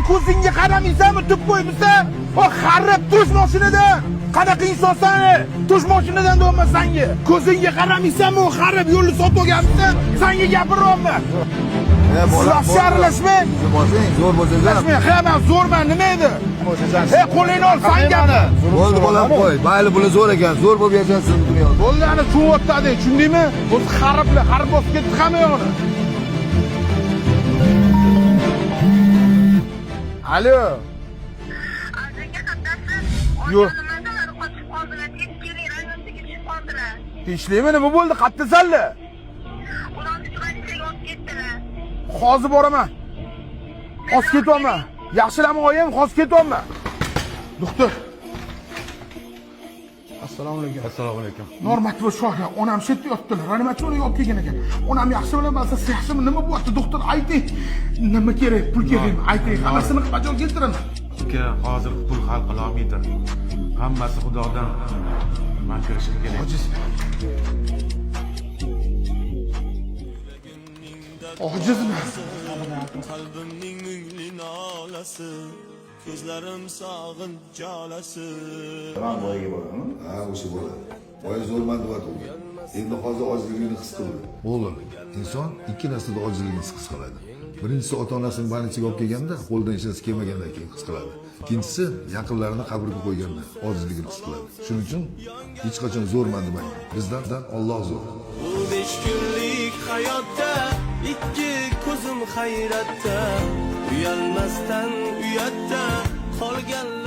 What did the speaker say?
ko'zingga qaramaysanmi, deb qo'ymisa? O xarib tush mashinadan. Qanaqa insonsan? Tush mashinadan deyapman senga. Ko'zingga qaramaysanmi, o xarib yo'lni sotib olganmisan? Senga gapiryapman. Sizlar aralashma. Zo'r bo'lsa-da. Men zo'rman, nima edi? Qo'lingni ol, sen gapir. Bo'ldi, bolam qo'y. Mayli, bular zo'r ekan. Zo'r bo'lib yashaysiz dunyoda. Bo'ldi, ana cho'g'otdi, tushundingmi? O'zi xarib bosib ketdi hamma yo'g'ini. Alo. Azizga haftasi. Yo'q. Nimalar qochib qoldilar? Tez keling, rayonga tushib qoldilar. Tinchlikmi, nima bo'ldi? Qattasanlar? Ularni tumanchaga olib ketdilar. Hozir boraman. Hozir ketyapman. Yaxshilami oyim, hozir ketyapman. Doktor. Assalomu alaykum. Assalomu alaykum. Normat va shohga onam shu yerda yotdilar. Reanimatsiyaga olib kelgan ekan. Onam yaxshimi, balsa yaxshimi, nima bo'lyapti? Doktor ayting. Nima kerak? Pul kerakmi? Ayting, hammasini qachon keltiraman? Uka, hozir pul hal qila olmaydi. Hammasi Xudodan. Men kirishim kerak. Ojizmi? Qalbimning mungli nolasi, ko'zlarim sog'in jolasi. Ha, o'sha bola. Boya zo'rman deyapti. Endi hozir ojizligini his qildi. O'g'lim, inson ikki narsada ojizligini his qiladi. Birinchisi ota-onasining banisiga olib kelganda, qo'ldan hech narsa kelmagandan keyin his qiladi. Ikkinchisi yaqinlarini qabrga qo'yganda ojizligini his qiladi. Shuning uchun hech qachon zo'rman demang. Bizdan Alloh zo'r. Bu 5 kunlik hayotda ikki ko'zim hayratda, uyalmasdan uyatda qolganlar